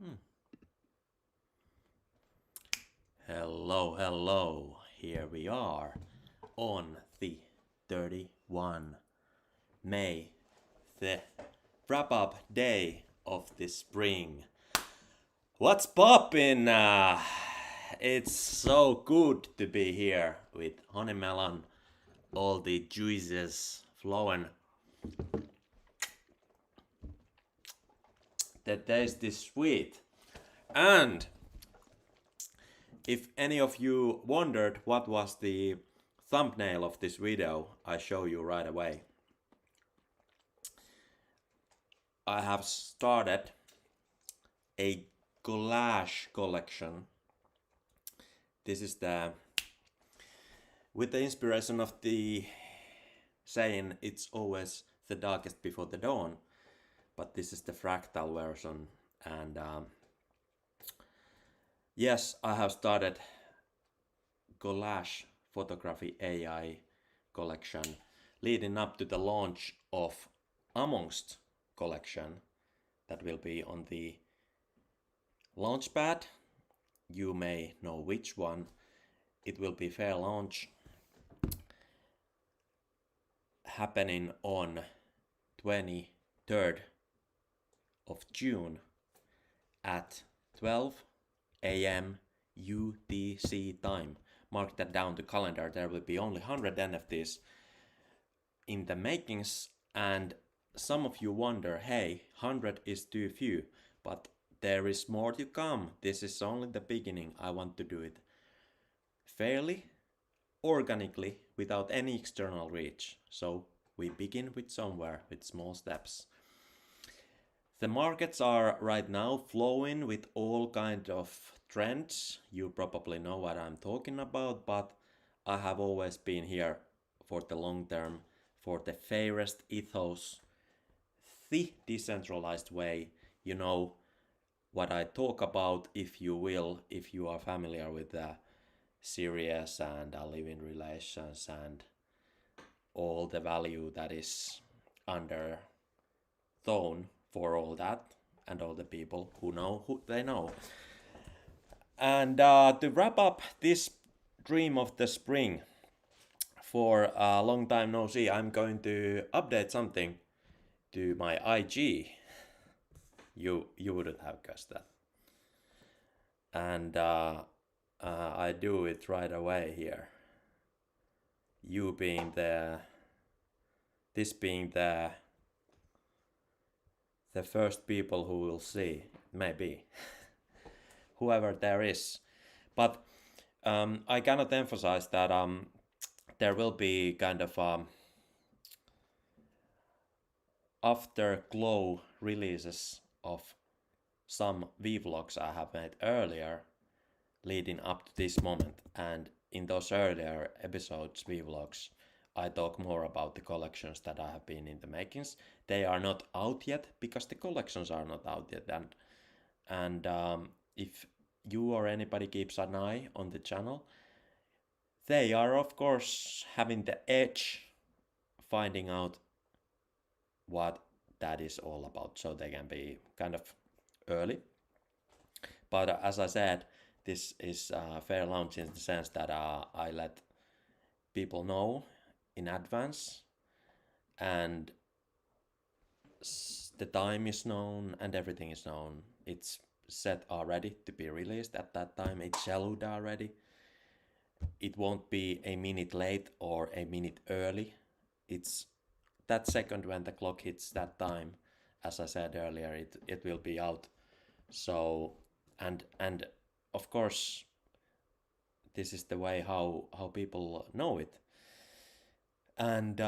Hmm. Hello. Here we are on the 31 May, the wrap up day of the spring. What's poppin'? It's so good to be here with honey melon, all the juices flowing. The taste is sweet. And if any of you wondered what was the thumbnail of this video, I show you right away. I have started a collage collection. This is with the inspiration of the saying, it's always the darkest before the dawn, but this is the fractal version. And yes, I have started collage photography AI collection leading up to the launch of Amongst collection that will be on the launchpad. You may know which one. It will be fair launch happening on 23rd of June at 12 a.m. UTC time. Mark that down the calendar. There will be only 100 NFTs in the makings, and some of you wonder, hey, 100 is too few, but there is more to come. This is only the beginning. I want to do it fairly, organically, without any external reach. So we begin with somewhere, with small steps. The markets are right now flowing with all kind of trends. You probably know what I'm talking about, but I have always been here for the long term, for the fairest ethos, the decentralized way. You know what I talk about, if you will, if you are familiar with the serious and living relations and all the value that is under thrown for all that, and all the people who know who they know. And to wrap up this dream of the spring, for a long time no see, I'm going to update something to my IG. You wouldn't have guessed that. And I do it right away here. You being this being the first people who will see, maybe whoever there is. But I cannot emphasize that there will be kind of afterglow releases of some vlogs I have made earlier leading up to this moment. And in those earlier episodes, vlogs, I talk more about the collections that I have been in the makings. They are not out yet because the collections are not out yet. And if you or anybody keeps an eye on the channel, they are of course having the edge finding out what that is all about, so they can be kind of early. But as I said, this is fair launch in the sense that I let people know in advance, and the time is known and everything is known. It's set already to be released at that time. It's shadowed already. It won't be a minute late or a minute early. It's that second when the clock hits that time. As I said earlier, it will be out. So and of course this is the way how people know it. And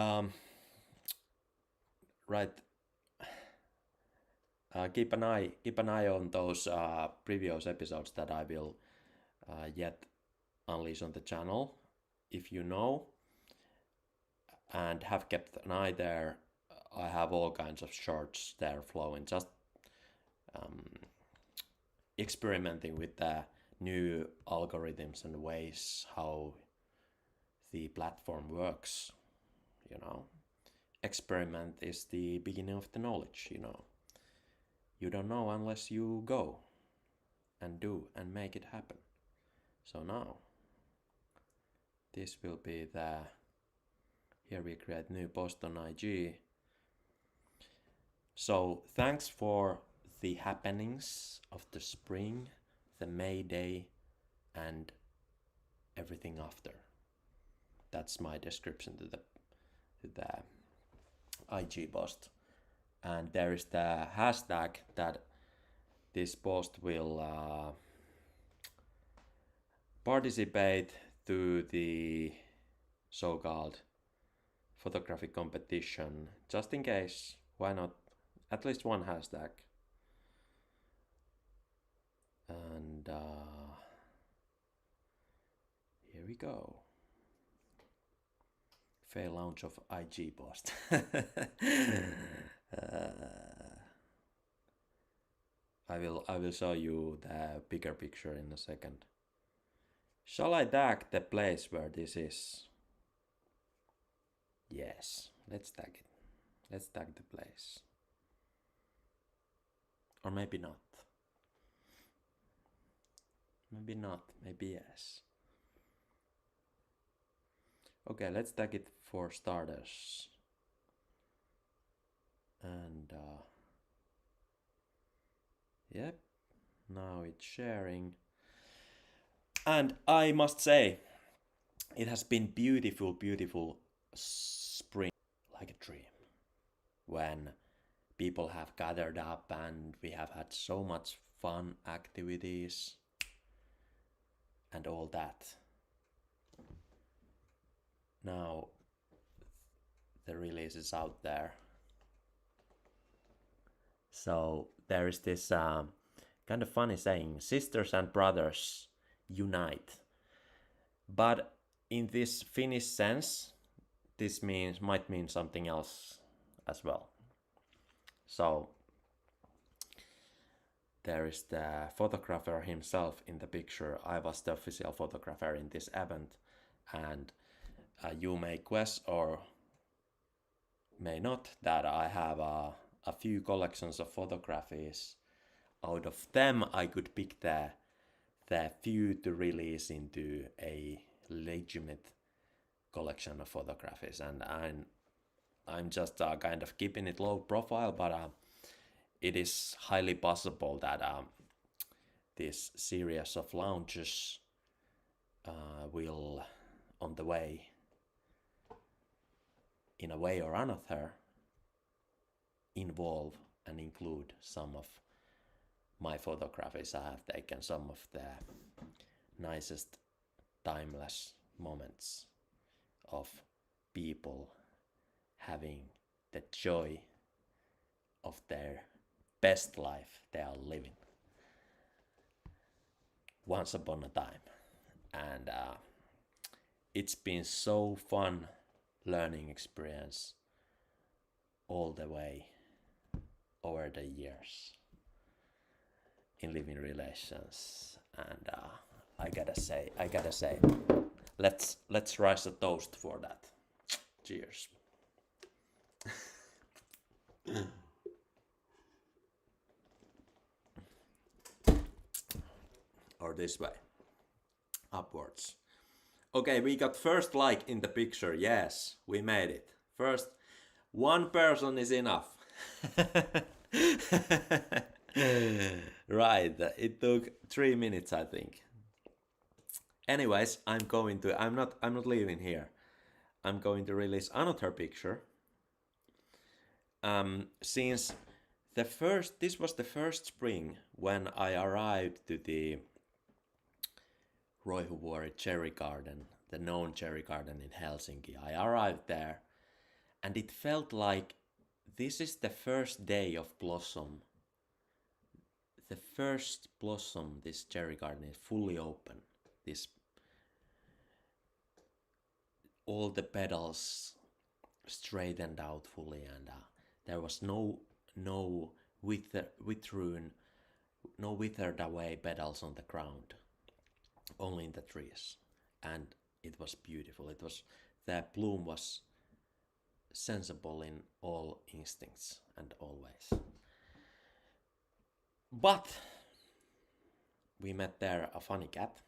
right, keep an eye on those previous episodes that I will yet unleash on the channel. If you know and have kept an eye there, I have all kinds of shorts there flowing, just experimenting with the new algorithms and ways how the platform works. You know, experiment is the beginning of the knowledge. You know, you don't know unless you go. and do and make it happen. So now this will be the, here we create new post on IG. So thanks for the happenings of the spring, the May Day, and everything after. That's my description to the IG post. And there is the hashtag that this post will participate to the so-called photography competition. Just in case, why not at least one hashtag? And here we go. Fail launch of IG post. I will show you the bigger picture in a second. Shall I tag the place where this is? Yes, let's tag it. Let's tag the place. Or maybe not. Maybe not, maybe yes. Okay, let's tag it for starters. And yep, now it's sharing. And I must say, it has been beautiful, beautiful spring, like a dream. When people have gathered up and we have had so much fun activities and all that. Now the release is out there. So there is this kind of funny saying, sisters and brothers unite. But in this Finnish sense, this might mean something else as well. So there is the photographer himself in the picture. I was the official photographer in this event, and you may guess or may not that I have a few collections of photographies. Out of them, I could pick the few to release into a legitimate collection of photographies, and I'm just kind of keeping it low profile, but it is highly possible that this series of launches will, on the way, in a way or another, involve and include some of my photographies. I have taken some of the nicest timeless moments of people having the joy of their best life they are living once upon a time. And it's been so fun learning experience all the way over the years in living relations. And I gotta say, let's rise a toast for that. Cheers. Or this way, upwards. Okay, we got first like in the picture. Yes, we made it. First, one person is enough. Right, it took 3 minutes, I think. Anyways, I'm not leaving here. I'm going to release another picture. Since this was the first spring when I arrived to the Roihuvuori Cherry Garden, the known cherry garden in Helsinki. I arrived there and it felt like this is the first day of blossom. The first blossom, this cherry garden is fully open. All the petals straightened out fully, and there was no withered away petals on the ground, only in the trees, and it was beautiful. The bloom was sensible in all instincts and all ways. But we met there a funny cat.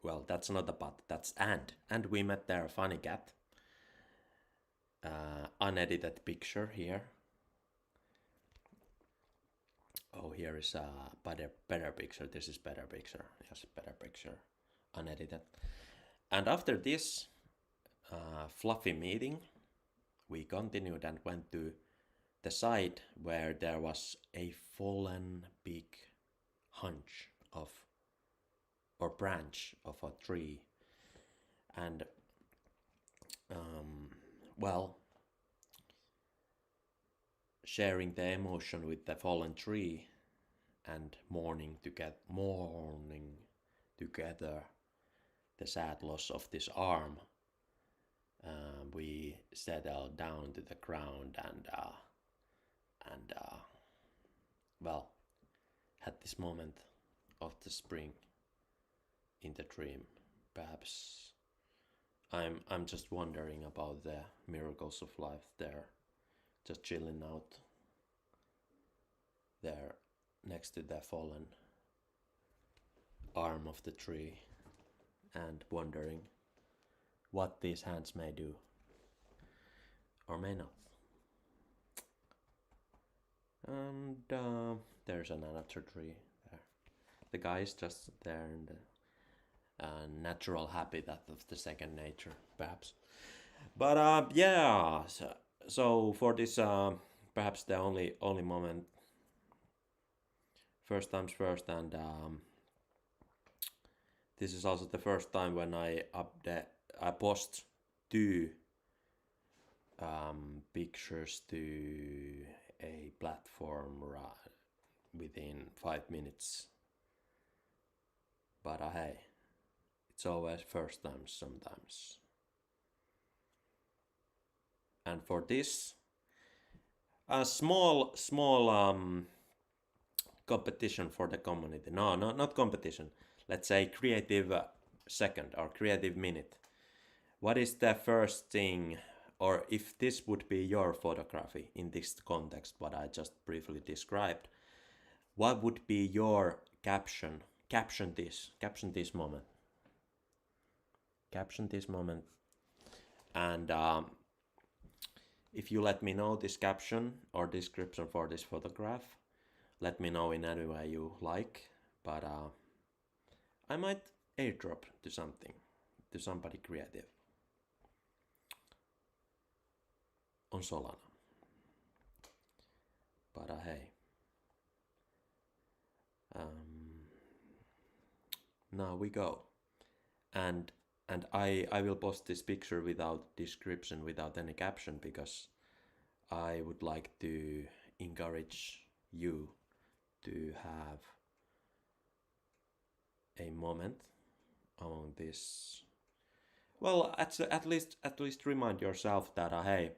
Well, that's not a but, that's and we met there a funny cat. Unedited picture here. Oh, here is a better picture. This is better picture. Yes, better picture. Unedited. And after this fluffy meeting, we continued and went to the side where there was a fallen big hunch of or branch of a tree. And well, sharing the emotion with the fallen tree and mourning together the sad loss of this arm, we settled down to the ground and well, had this moment of the spring in the dream. Perhaps I'm just wondering about the miracles of life there, just chilling out there next to the fallen arm of the tree and wondering what these hands may do or may not. And there's another tree there. The guy is just there in the natural habitat of the second nature, perhaps. But yeah, so for this, perhaps the only moment, first times first, and this is also the first time when I post two pictures to a platform within 5 minutes. But hey, it's always first times sometimes. And for this, a small competition for the community. No, not competition. Let's say creative second or creative minute. What is the first thing, or if this would be your photography in this context, what I just briefly described, what would be your caption? Caption this moment. Caption this moment. And if you let me know this caption or description for this photograph, let me know in any way you like. But I might airdrop to somebody creative on Solana. But hey, now we go, and I will post this picture without description, without any caption, because I would like to encourage you to have a moment among this. Well, at least remind yourself that hey,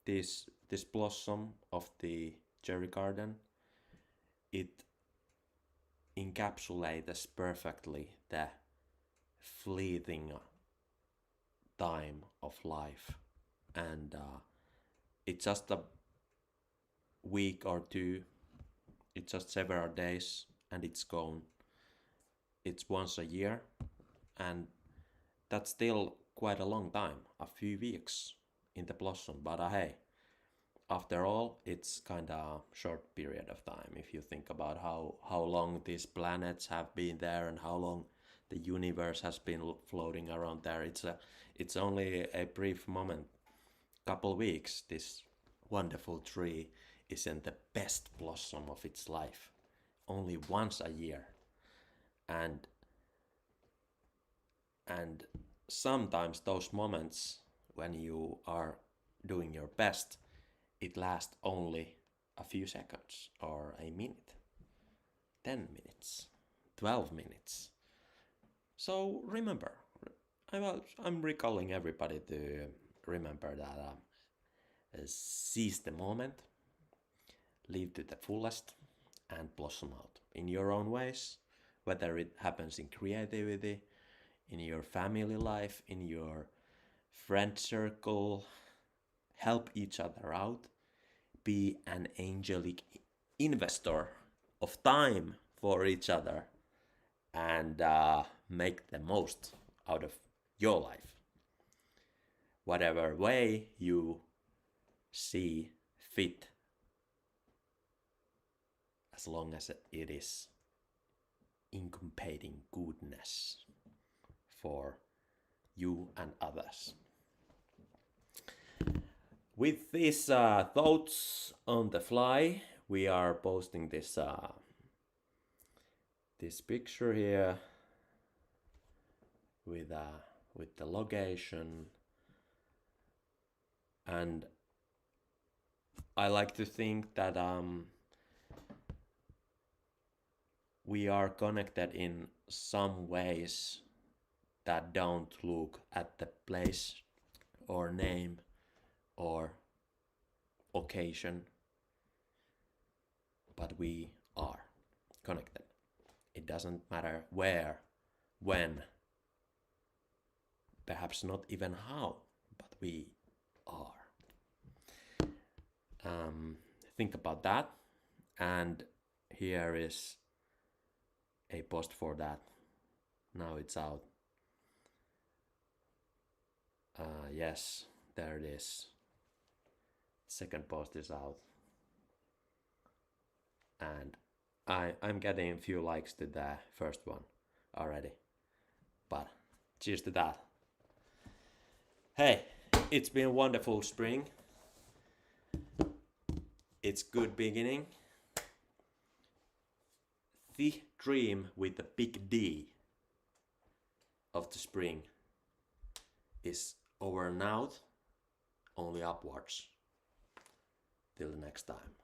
this blossom of the cherry garden, it encapsulates perfectly the fleeting time of life, and it's just a week or two, it's just several days, and it's gone. It's once a year, and that's still quite a long time, a few weeks in the blossom. But hey, after all, it's kind of a short period of time if you think about how long these planets have been there and how long the universe has been floating around there. It's only a brief moment, couple weeks. This wonderful tree is in the best blossom of its life, only once a year, and sometimes those moments when you are doing your best, it lasts only a few seconds or a minute, 10 minutes, 12 minutes. So remember, I'm recalling everybody to remember that seize the moment, live to the fullest, and blossom out in your own ways, whether it happens in creativity, in your family life, in your friend circle. Help each other out, be an angelic investor of time for each other and make the most out of your life. Whatever way you see fit, as long as it is incubating goodness for you and others. With these thoughts on the fly, we are posting this this picture here with the location, and I like to think that we are connected in some ways that don't look at the place or name or occasion, but we are connected. It doesn't matter where, when, perhaps not even how, but we are. Think about that, and here is a post for that. Now it's out. Yes, there it is. Second post is out, and I'm getting a few likes to the first one already, but cheers to that. Hey, it's been a wonderful spring. It's good beginning. The dream with the big D of the spring is over and out, only upwards. Till the next time.